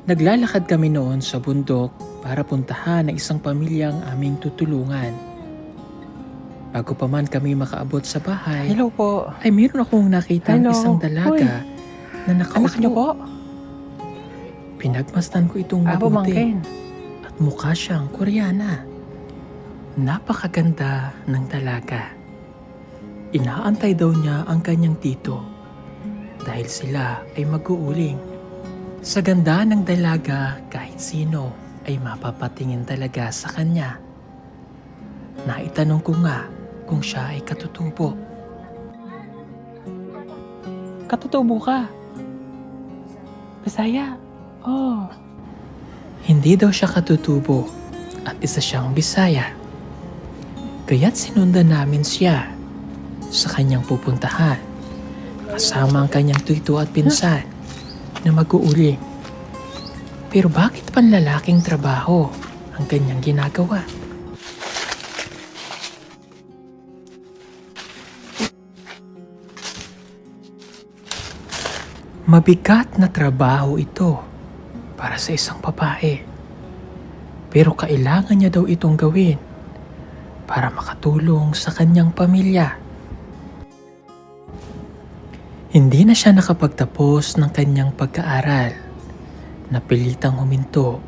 Naglalakad kami noon sa bundok para puntahan ang isang pamilyang aming tutulungan. Bago pa man kami makaabot sa bahay, Hello po. ay mayroon akong nakitang Hello. isang dalaga na Anak niyo po? nakaupo. Pinagmasdan ko itong mabuti Pamangkin. at mukha siyang Koreana. Napakaganda ng dalaga. Inaantay daw niya ang kanyang tito dahil sila ay mag-uuling. Sa ganda ng dalaga, kahit sino ay mapapatingin talaga sa kanya. Naitanong ko nga kung siya ay katutubo. Katutubo ka. Bisaya. Oh. Hindi daw siya katutubo at isa siyang Bisaya. Kaya't sinundan namin siya sa kanyang pupuntahan kasama ang kanyang tuito at pinsan na mag-uuling. Pero bakit panlalaking trabaho ang kanyang ginagawa? Mabigat na trabaho ito para sa isang babae. Pero kailangan niya daw itong gawin para makatulong sa kanyang pamilya. Hindi na siya nakapagtapos ng kanyang pag-aaral. Napilitang huminto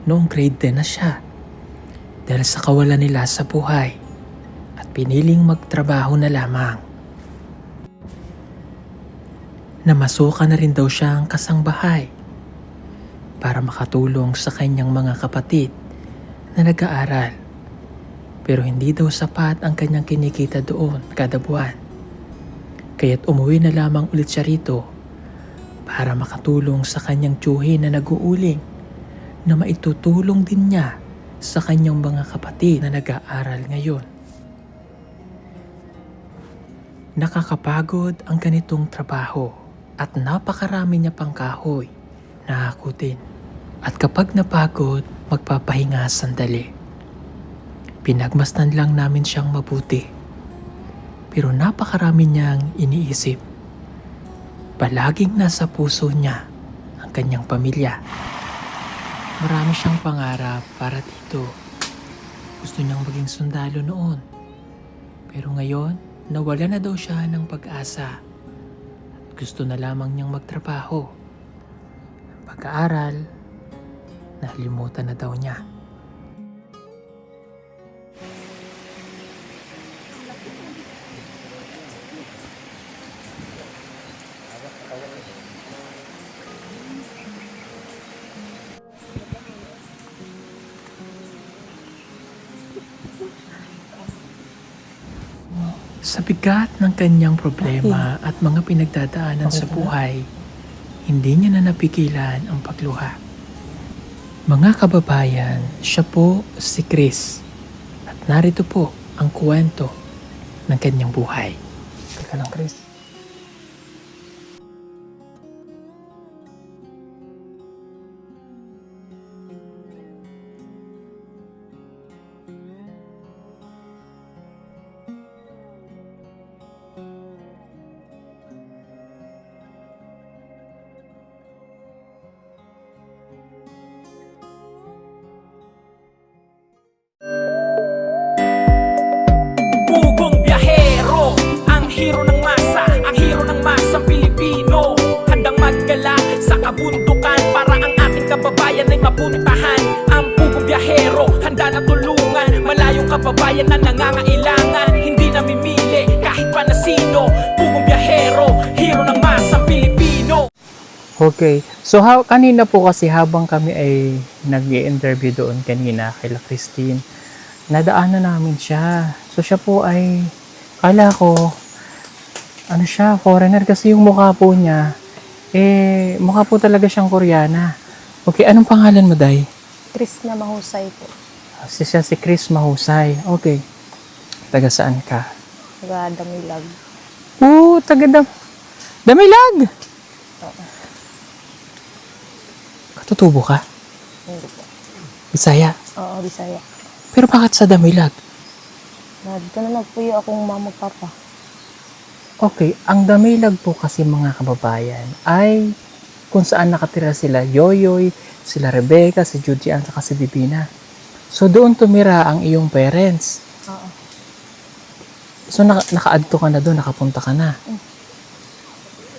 noong grade 10 na siya dahil sa kawalan nila sa buhay at piniling magtrabaho na lamang. Namasukan na rin daw siyang kasangbahay para makatulong sa kanyang mga kapatid na nag-aaral. Pero hindi daw sapat ang kanyang kinikita doon kada buwan. Kaya't umuwi na lamang ulit siya rito para makatulong sa kanyang tiyuhin na nag-uuling na maitutulong din niya sa kanyang mga kapatid na nag-aaral ngayon. Nakakapagod ang ganitong trabaho at napakarami niya pang kahoy na hakutin. At kapag napagod, magpapahinga sandali. Pinagmasdan lang namin siyang mabuti. Pero napakarami niyang iniisip. Palaging nasa puso niya ang kanyang pamilya. Marami siyang pangarap para dito. Gusto niyang maging sundalo noon. Pero ngayon, nawala na daw siya ng pag-asa. At gusto na lamang niyang magtrabaho. Ang pag-aaral, nalimutan na daw niya. Sa bigat ng kanyang problema at mga pinagdadaanan sa buhay, hindi niya na napigilan ang pagluha. Mga kababayan, siya po si Chris at narito po ang kwento ng kanyang buhay. Teka lang, Chris. Pugong biyahero, ang hero ng masa, ang hero ng masang Pilipino. Handang maggala sa kabundukan para ang ating kababayan ay mapuntahan. Ang pugong biyahero, handa na tulungan malayong kababayan na nangangailangan. Hindi namimili kahit pa na sino. Pugong biyahero, hero ng masang Pilipino. Okay. So, kanina po kasi habang kami ay nag-i-interview doon kanina kay Christine, nadaanan namin siya. So, siya po ay, kala ko, ano siya, foreigner kasi yung mukha po niya. Mukha po talaga siyang Koreana. Okay, anong pangalan mo, Day? Chris na mahusay po. Siya si Chris Mahusay. Okay. Taga saan ka? Taga-Damilag. Damilag! Katutubo ka? Hindi po. Bisaya. Oo, Bisaya. Pero bakit sa Damilag? Dito na nagpuyo akong mama papa. Okay, ang Damilag po kasi mga kababayan ay kung saan nakatira sila Yoyoy, sila Rebecca, si Judy Ann, saka si Divina. So doon tumira ang iyong parents. Oo. So naka-adto ka na doon, nakapunta ka na.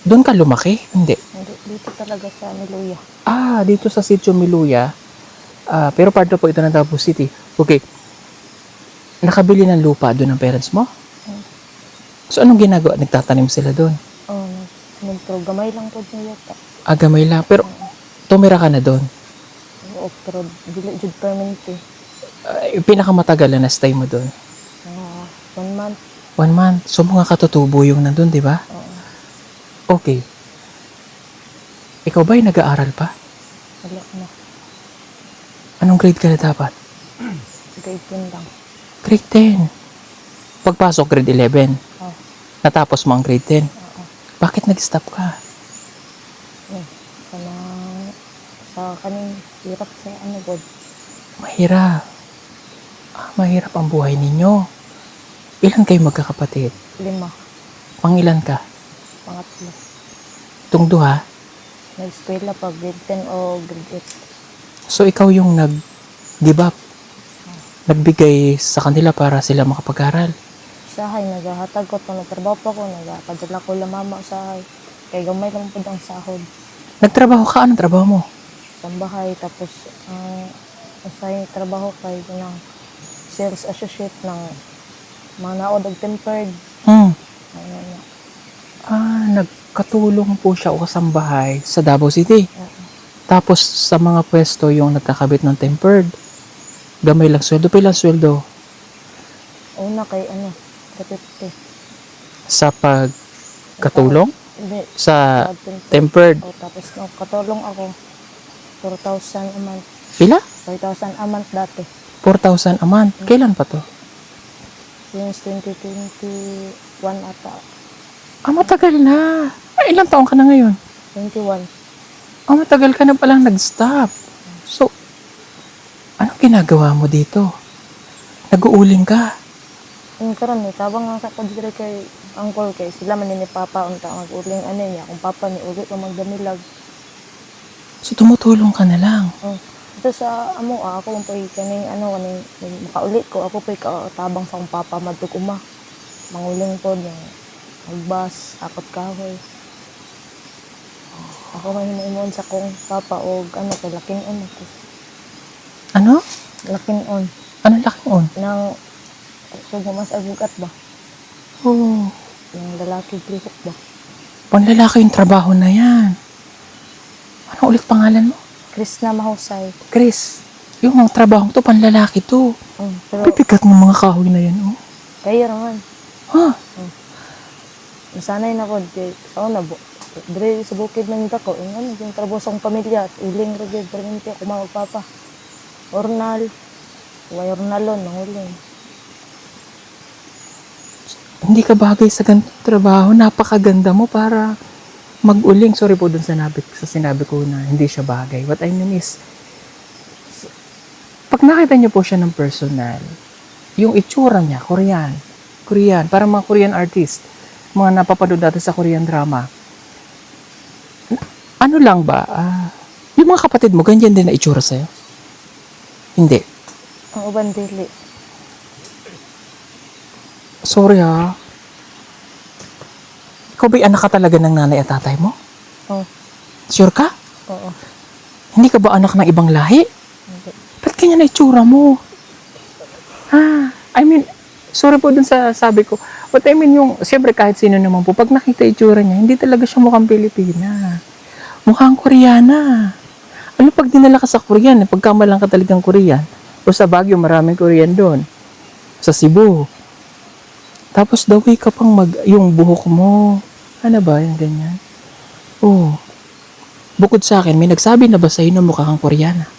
Doon ka lumaki? Hindi. Hindi, dito talaga sa Miluya. Ah, dito sa Sitio Miluya. Pero part po ito ng Davao City. Okay. Nakabili ng lupa doon ng parents mo? So anong ginagawa? Nagtatanim sila doon? Oo, pero gamay lang po niya yata. Gamay lang. Pero tumira ka na doon? Oo, pero dili jud permanente. Yung pinakamatagal na stay mo doon? 1 month. 1 month. So mga katutubo yung nandun, di ba? Oo. Okay. Ikaw ba ay nag-aaral pa? Wala na. Anong grade ka na dapat? Grade 10 lang. Grade 10. Pagpasok, grade 11. Oo. Natapos mo ang grade 10. Oo. Bakit nag-stop ka? Sa kaning hirap sa ano god. Mahirap. Mahirap ang buhay ninyo. Ilan kayo magkakapatid? 5, Pangilan ka? pangatlo. Itong duha? Nag-eskwela pa grade 10 o grade 8. So ikaw yung nag-give up. Nagbigay sa kanila para sila makapag-aral. Sahay, naghahatag ko ito. Nagtrabaho pa ko. Nagpadala ko lang mama sahay. Kaya gamay lang po ang sahod. Nagtrabaho ka? Anong trabaho mo? Sa bahay. Tapos, sahay trabaho kay ng sales associate ng mga naod og tempered. Ayun na. Nagkatulong po siya o kasambahay sa Davao City. Oo. Tapos sa mga pwesto yung nagkakabit ng tempered. Gamay lang sweldo. Pilang sweldo Una kay 50. sa pagkatulong? Hindi. Sa Tempered. tempered. O, tapos nung katulong ako, 4,000 a month. Pila? 5,000 a month dati. 4,000 a month. Kailan pa to? Since 2021 ata. Matagal na. Ilang taon ka na ngayon? 21. Matagal ka na palang nag-stop. So, anong ginagawa mo dito? Nag-uuling ka. Yung karon ni tabang ang sa dire kay uncle kay sila man ni papa unta mag-uling ano niya kung papa ni uli pa magdamilag. So, tumutulong ka na lang. Ito sa amo ako kung pay kaning kaning makaulit ko ako pay tabang sa akong papa madtog uma. Manguling pod yung magbas akot kahoy. Ako man hinuimon sa kong papa og kay lakin-on ako. Ano? Lakin-on Anong laking on? nang mas agugat ba? Oh, Yung lalaki grihok ba? panlalaki yung trabaho na yan. Ano ulit pangalan mo? Chris na mahusay. Chris, yung trabaho to, panlalaki to. Pero Bibigat ng mga kahoy na yan, oh. kaya naman. Ha? Nasanay na ko kay na dire sa bukid man ko yung trabaho sa akong pamilya at uling ra gyud permanente ako magpapa. Ornal. Way ornalon manguling. Hindi ka bagay sa ganitong trabaho. Napakaganda mo para mag-uling. Sorry po dun sa sinabi ko na hindi siya bagay. What I mean is, pag nakita niyo po siya ng personal, yung itsura niya, Korean. Parang mga Korean artist. Mga napapanood dati sa Korean drama. Ano lang ba? Yung mga kapatid mo, ganyan din na itsura sa'yo? Hindi. Ang uban dili. Sorry ha. Ikaw ba'y anak ka talaga ng nanay at tatay mo? Oh, Sure ka? oo. Hindi ka ba anak ng ibang lahi? Hindi. Ba't ganyan na itsura mo? I mean, sorry po dun sa sabi ko. But I mean yung, siyempre kahit sino naman po, pag nakita itsura niya, hindi talaga siya mukhang Pilipina. Mukhang Koreana. Ano pag dinala ka sa Korean, pagkamalang ka talagang Korean, o sa Baguio, maraming Korean doon. Sa Cebu. Tapos the way ka pang yung buhok mo. Ano ba, yung ganyan? Oh. Bukod sa akin, may nagsabi na ba sa'yo na mukha kang Koreana?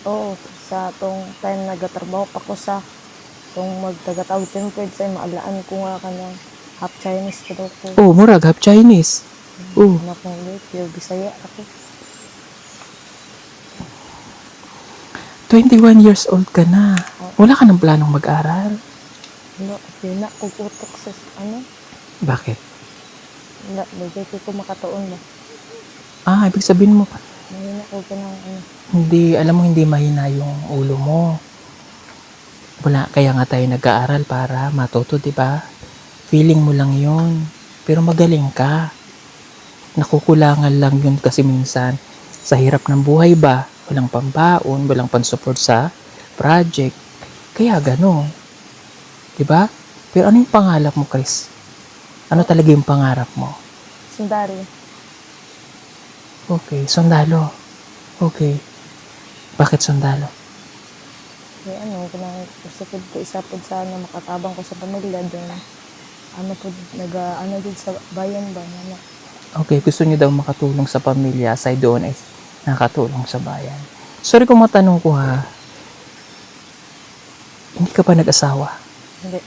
Oo, sa tong time nagatrabaho pa ko sa tong magtagatawag tempered sa maalaan ko nga kanang half Chinese ko daw ko. Oh, murag, half Chinese. Oh. Anak ng pure Bisaya ako. 21 years old ka na. Wala ka ng planong mag-aral. Wala, yun na, utok sa Bakit? wala, bagay ko makatuon ba. Ibig sabihin mo, Mahina ko ka ng ano. hindi, alam mo, hindi mahina yung ulo mo. Wala, kaya nga tayo nag-aaral para matuto, di ba? Feeling mo lang yun. Pero magaling ka. Nakukulangan lang yun kasi minsan sa hirap ng buhay ba, walang pambaon, walang pansupport sa project. Kaya gano'n. Di ba? Pero ano yung pangarap mo, Chris? Ano talaga yung pangarap mo? Sundalo. Okay, sundalo. Okay. Bakit sundalo? Kaya ano, kung gusto ko po isa po sana makatabang ko sa pamilya din. Ano po, ano din sa bayan ba? Ano, Okay, gusto niyo daw makatulong sa pamilya, aside doon ay nakatulong sa bayan. Sorry kung matanong ko ha, hindi ka pa nag-asawa? hindi,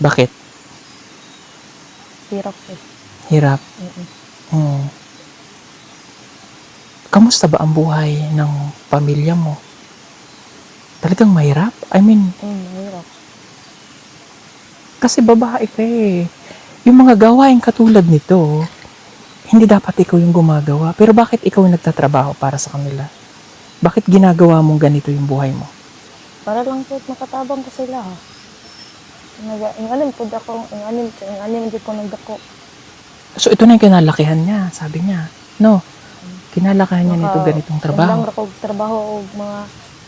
Bakit? hirap po. Hirap. Mm-mm. Hmm. Kamusta ba ang buhay ng pamilya mo? Talagang mahirap? I mean, Mahirap. kasi babae ka eh. Yung mga gawain katulad nito, hindi dapat ikaw yung gumagawa. Pero bakit ikaw yung nagtatrabaho para sa kanila? Bakit ginagawa mong ganito yung buhay mo? Para lang po makatabang ko sila ha. Ingalim po ako, ingalim di ko nagdako. So ito na yung kinalakihan niya, sabi niya. No, kinalakihan niya nito ganitong trabaho. Lang rakog trabaho o mga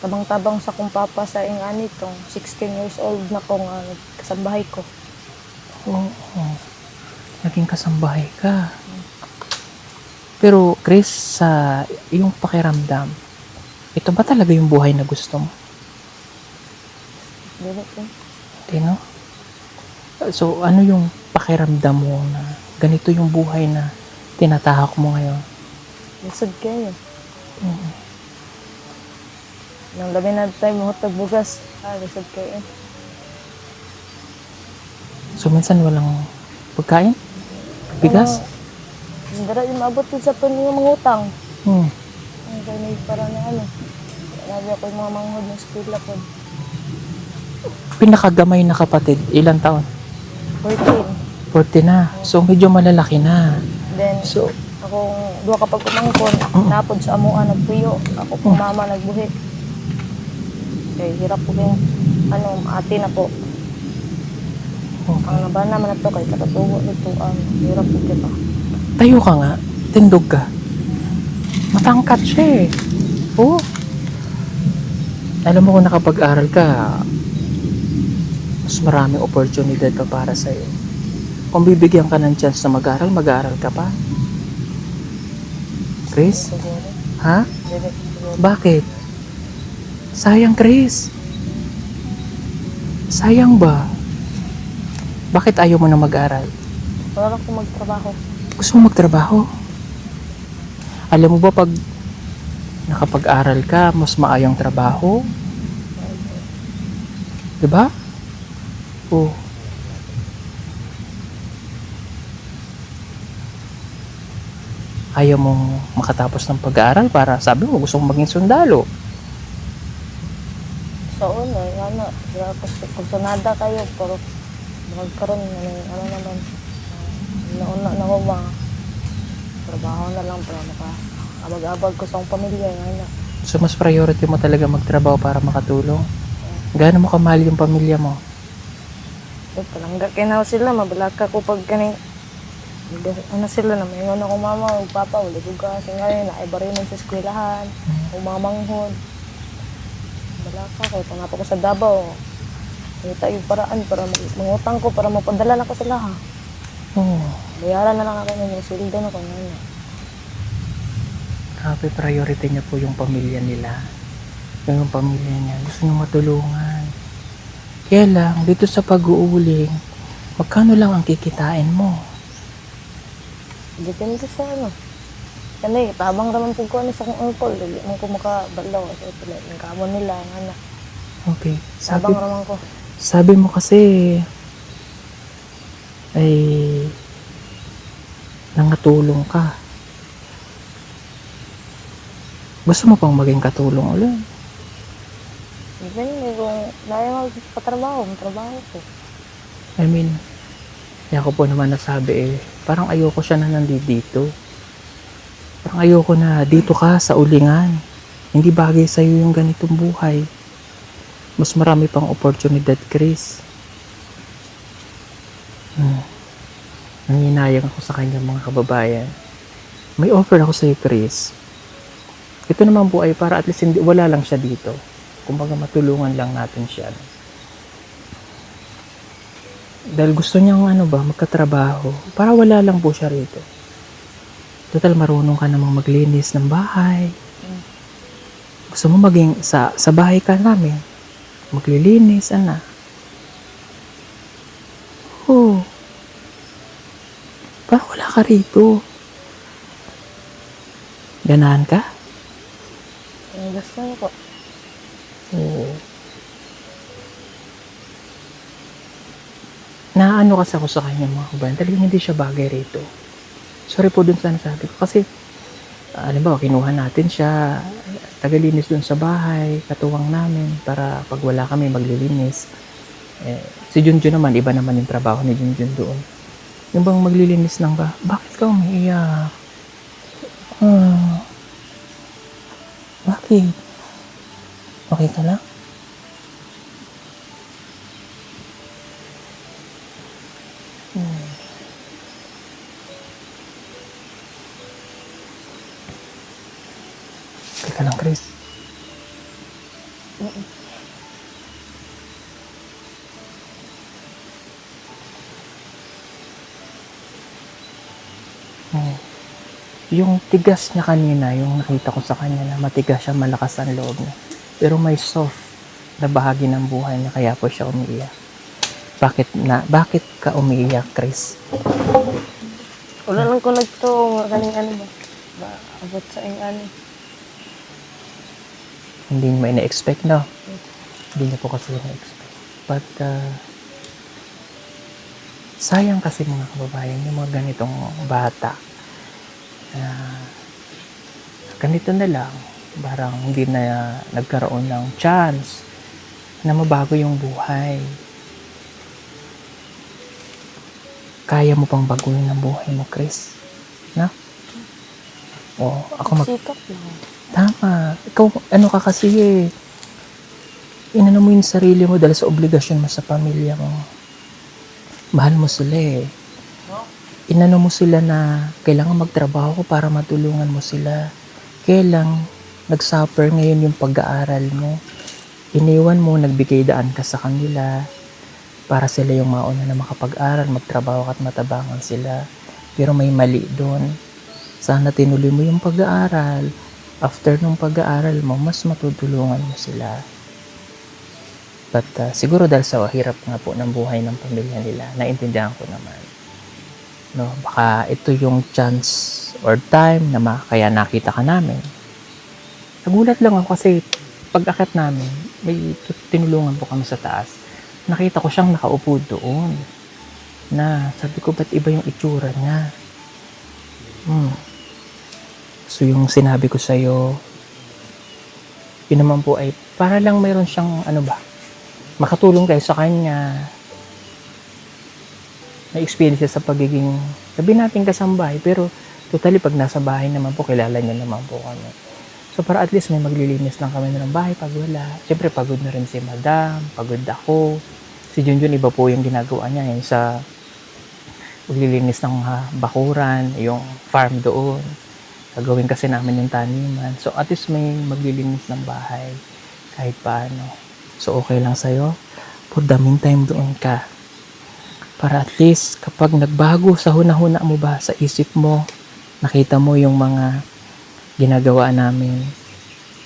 tabang-tabang sa kong papa sa ingani tong 16 years old na kong kasambahay ko. Oo. Naging kasambahay ka. Pero Chris, sa iyong pakiramdam, ito ba talaga yung buhay na gusto mo? Dili po. Hindi, no? So ano yung pakiramdam mo na ganito yung buhay na tinatahak mo ngayon? Lisod kayo. Oo. Nang labi na tayo mahutag bugas. Lisod kayo. So minsan walang pagkain? Bigas? Hindi rin maabot din sa yung mga utang. Hmm. Ang ganyan para na ano. Nabi ako yung mga manghod ng eskwela po. Pinakagamay na kapatid, ilang taon? 14. 40 na. So medyo malalaki na. Then, So, akong duha kapag kumangkon, napod sa amuan, nagpuyo. Ako pong mama nagbuhi. Kaya hirap po yung ate na po. okay. Ang nabana man na to, kay katatubo nito, hirap po kita. Tayo ka nga, tindog ka. Matangkat siya eh. Oo. Alam mo kung nakapag-aral ka, mas maraming oportunidad pa para sa'yo. Kung bibigyan ka ng chance na mag-aaral ka pa. Chris? Siguro. Ha? Dili, siguro. Bakit? Sayang, Chris. Sayang ba? Bakit ayaw mo na mag-aral? Wala lang kung magtrabaho. Gusto mo magtrabaho? Alam mo ba pag nakapag-aral ka, mas maayang trabaho? Diba? Oh. Ayaw mong makatapos ng pag-aaral para sabi mo gusto mong maging sundalo. So, kung kayo, pero magkaroon ano naman, nauna na ko ba, trabaho na lang para abag-abag ko sa akong pamilya, nga. So mas priority mo talaga magtrabaho para makatulong. Gaano mo kamahal yung pamilya mo? Palangga kinaw sila, mabalaka ko pag kaning, sila na, may ako mama, o papa, wala ko kasi ngayon, naiba rin sa eskwelahan, o mga manghod. Balaka ko, ito nga po ko sa Davao. Ito yung paraan para mangutang ko, para mapadala na ko sila ha. Oo. Bayaran na lang ako ng sildo na ko ngayon. Grabe, priority niya po yung pamilya nila. Yung pamilya niya, gusto niya matulungan. Kaya lang, dito sa pag-uuling, magkano lang ang kikitain mo? Depende sa ano. Kasi tabang naman po ko sa kong uncle, hindi man ko makabalaw. Kasi pala, yung kamon nila, ang anak. Okay. Tabang naman ko. Sabi mo kasi, ay nangatulong ka. Gusto mo pang maging katulong ulit? Depende kung dahil magpatrabaho, matrabaho ko. I mean, kaya ko po naman nasabi parang ayoko siya na nandito. Parang ayoko na dito ka sa ulingan. Hindi bagay sa'yo yung ganitong buhay. Mas marami pang oportunidad, Chris. Nanginayang ako sa kanya, mga kababayan. May offer ako sa'yo, Chris. Ito naman po ay para at least hindi, wala lang siya dito. Kumbaga matulungan lang natin siya. Dahil gusto niyang magkatrabaho. Para wala lang po siya rito. Total, marunong ka namang maglinis ng bahay. Gusto mo maging sa bahay ka namin. Maglilinis, Oh. Parang wala ka rito. Ganahan ka? Gusto niyo po. Oo. Naano kasi ako sa kanya, mga kabayan. Talagang hindi siya bagay rito. Sorry po dun sa nasabi ko. Kasi, halimbawa, kinuha natin siya, tagalinis dun sa bahay, katuwang namin, para pag wala kami maglilinis. Si Junjun naman, iba naman yung trabaho ni Junjun doon. Yung bang maglilinis ng bakit ka umiiyak? Bakit? Okay ka lang? Okay ka lang, Chris? Yung tigas niya kanina, yung nakita ko sa kanya na matigas siya, malakas ang loob niya. Pero may soft na bahagi ng buhay niya, kaya po siya umiiyak. Bakit ka umiiyak, Chris? Wala lang ko nagto, kaning ba? Abot sa inyo Hindi mo ina-expect, no? Hindi niya po kasi ina-expect. But, sayang kasi mga kababayan, yung mga ganitong bata. Ganito na lang, parang hindi na nagkaroon ng chance na mabago yung buhay. Kaya mo pang baguhin ang buhay mo, Chris? Na? Ako Sikap lang. Tama. Ikaw, ka kasi inano mo yung sarili mo dahil sa obligasyon mo sa pamilya mo. Mahal mo sila Inano mo sila na kailangan magtrabaho ko para matulungan mo sila. Kailang nag-suffer ngayon yung pag-aaral mo. Iniwan mo, nagbigay daan ka sa kanila para sila yung mauna na makapag-aral, magtrabaho at matabangan sila. Pero may mali doon. Sana tinuloy mo yung pag-aaral. After nung pag-aaral mo, mas matutulungan mo sila. But siguro dahil sa hirap nga po ng buhay ng pamilya nila, naintindihan ko naman. No, baka ito yung chance or time na kaya nakita ka namin. Nagulat lang ako kasi pag-akit namin, may tinulungan po kami sa taas. Nakita ko siyang nakaupo doon. Na sabi ko, ba't iba yung itsura niya? So yung sinabi ko sa'yo, yun naman po ay para lang mayroon siyang makatulong kayo sa kanya. May experience sa pagiging, sabi natin kasambahay, pero totally pag nasa bahay naman po, kilala niya naman po kami. So para at least may maglilinis lang kami ng bahay pag wala. Siyempre pagod na rin si madam, pagod ako. Si Junjun, iba po yung ginagawa niya, yung sa maglilinis ng bakuran, yung farm doon. Gagawin kasi namin yung taniman. So at least may maglilinis ng bahay kahit paano. So okay lang sa'yo? For the meantime, doon ka. Para at least kapag nagbago sa huna-huna mo ba sa isip mo, nakita mo yung mga ginagawa namin.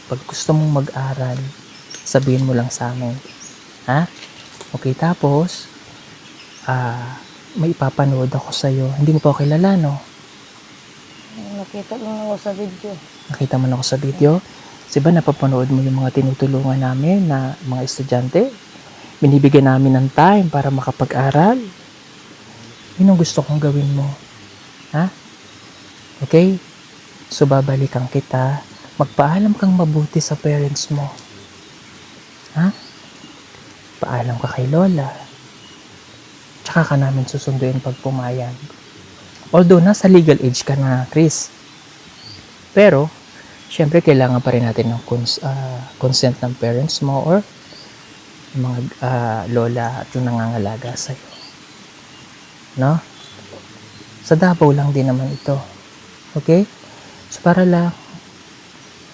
Pag gusto mong mag-aral, sabihin mo lang sa amin. Ha? Okay, tapos, may ipapanood ako sa'yo. Hindi mo pa ako kilala, no? Nakita lang ako sa video. Nakita mo na ako sa video? Kasi ba napapanood mo yung mga tinutulungan namin na mga estudyante? Binibigyan namin ng time para makapag-aral. Yun ang gusto kong gawin mo. Ha? Okay? So, babalikan kita. Magpaalam kang mabuti sa parents mo. Ha? Paalam ka kay Lola. Tsaka ka namin susunduin pag pumayag. Although, nasa legal age ka na, Chris. Pero, syempre, kailangan pa rin natin ng consent ng parents mo or mga lola at yung nangangalaga sa'yo. No? Sa Davao lang din naman ito. Okay? So, para lang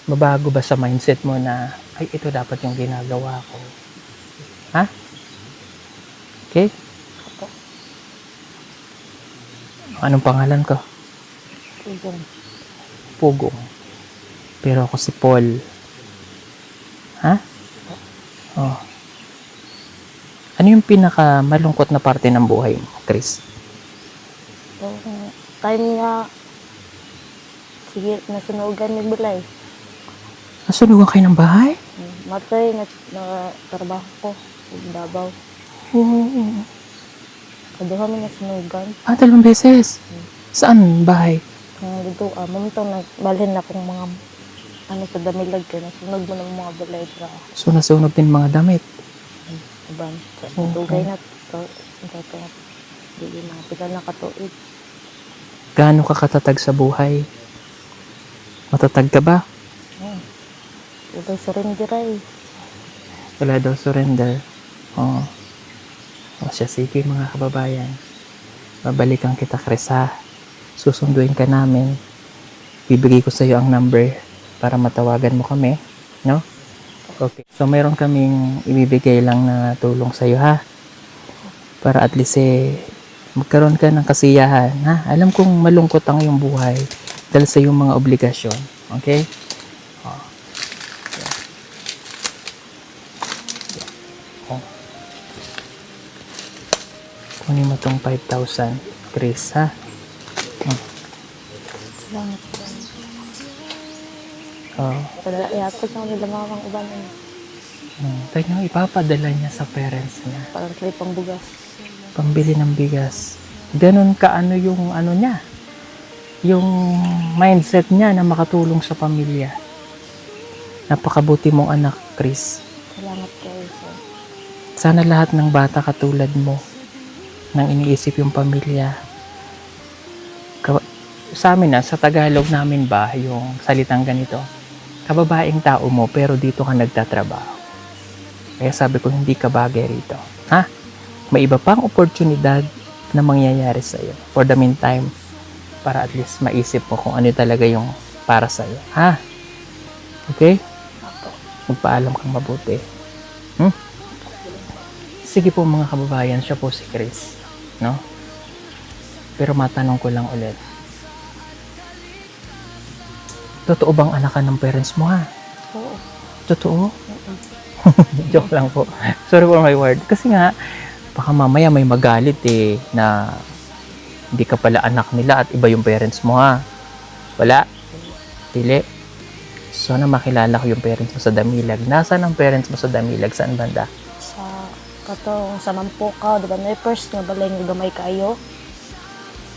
mabago ba sa mindset mo na, ay, ito dapat yung ginagawa ko. Ha? Okay? Opo. Anong pangalan ko? Tugong. Pugong. Pero ako si Paul. Ha? Oh. Ano yung pinaka malungkot na parte ng buhay mo, Chris? Yung time niya, sige, nasunugan yung bulay. Nasunugan kayo ng bahay? Matay, na trabaho ko. Sa Davao. Oo. Kaduha mi nasunugan. 2 beses. Saan bahay? Kaya dito, mamito, nagbalhin na akong mga sa damilag kayo. Nasunog mo ng mga bulay. So, nasunog din mga damit. Iban. Okay. Dugay na to. Ito. Hindi mga pital na katuig. Gaano ka katatag sa buhay? Matatag ka ba? Ito surrender ay. Wala daw surrender. Oo. O siya, sige mga kababayan. Babalikan kita, Chris, ha? Susunduin ka namin. Bibigay ko sa iyo ang number para matawagan mo kami. No? Okay. So, mayroon kaming ibibigay lang na tulong sa iyo, ha? Para at least magkaroon ka ng kasiyahan, ha? Alam kong malungkot ang iyong buhay dahil sa iyong mga obligasyon. Okay? Oh. Oh. Kunin mo tong 5,000, Chris, ha? Salamat po. Oh. Padala, ihatod na nila mga uban. Tignan, ipapadala niya sa parents niya. Parang tripang bugas. Pambili ng bigas. Ganon ka ano yung ano niya. Yung mindset niya na makatulong sa pamilya. Napakabuti mong anak, Chris. Salamat kayo, sir. Sana lahat ng bata katulad mo nang iniisip yung pamilya. Sa amin sa Tagalog namin ba, yung salitang ganito, kababaeng tao mo pero dito ka nagtatrabaho. Kaya sabi ko, hindi ka bagay rito. Ha? May iba pang oportunidad na mangyayari sa iyo. For the meantime, para at least maisip mo kung ano talaga yung para sa iyo. Ha? Okay? Magpaalam kang mabuti. Sige po mga kababayan, siya po si Chris. No? Pero matanong ko lang ulit. Totoo bang anak ka ng parents mo, ha? Oo. Totoo? Joke lang po. Sorry for my word. Kasi nga, baka mamaya may magalit na hindi ka pala anak nila at iba yung parents mo, ha? Wala? Dili? Sana makilala ko yung parents mo sa Damilag. Nasaan ang parents mo sa Damilag? Saan banda? Sa Mampukaw, di ba? Na first nga balay nga gamay kayo.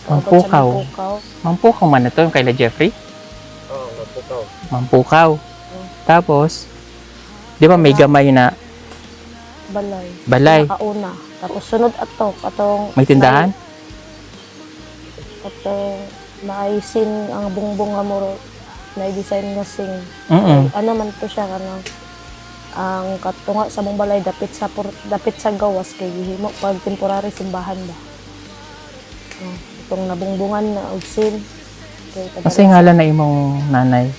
Mampukaw. Mampukaw. Mampukaw man ito, yung kaila Jeffrey? Oo, Mampukaw. Mampukaw. Tapos, di ba may gamay na Balay. balay? Nakauna. Tapos sunod ato. Katong May tindahan? Katong maaisin ang bungbong nga muro. Na-design nga sing. Mm-mm. Ano man to siya kanang ang katunga sa mong balay dapit sa gawas kay gihimo pag temporary simbahan ba. Itong nabungbungan na ugsin. Kasi ngalan na imong nanay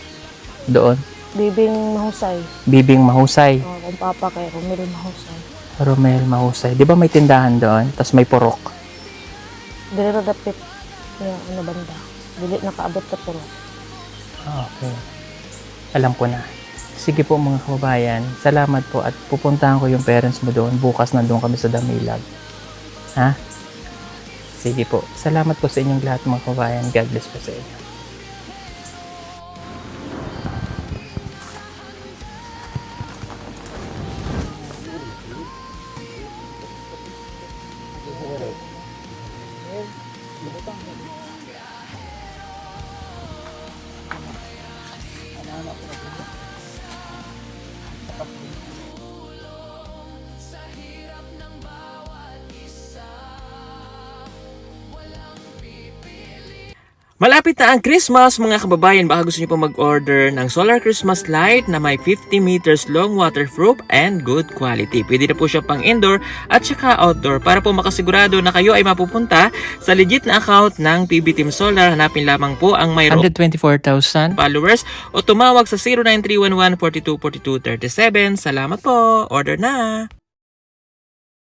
doon. Bibing Mahusay. Bibing Mahusay. Kung papa kay Romel Mahusay. Romel Mahusay. Di ba may tindahan doon? Tapos may purok. Dili ra dapit nga ano banda. Dili nakaabot sa puro. Okay. Alam ko na. Sige po mga kababayan. Salamat po at pupuntahan ko yung parents mo doon. Bukas na doon kami sa Damilag. Ha? Sige po. Salamat po sa inyong lahat mga kababayan. God bless po sa inyo. Malapit na ang Christmas mga kababayan, baka gusto niyo po mag-order ng solar Christmas light na may 50 meters long, waterproof and good quality. Pwede na po siya pang indoor at saka outdoor. Para po makasigurado na kayo ay mapupunta sa legit na account ng PB Team Solar, hanapin lamang po ang mayroong 124,000. followers o tumawag sa 09311 424237. Salamat po! Order na!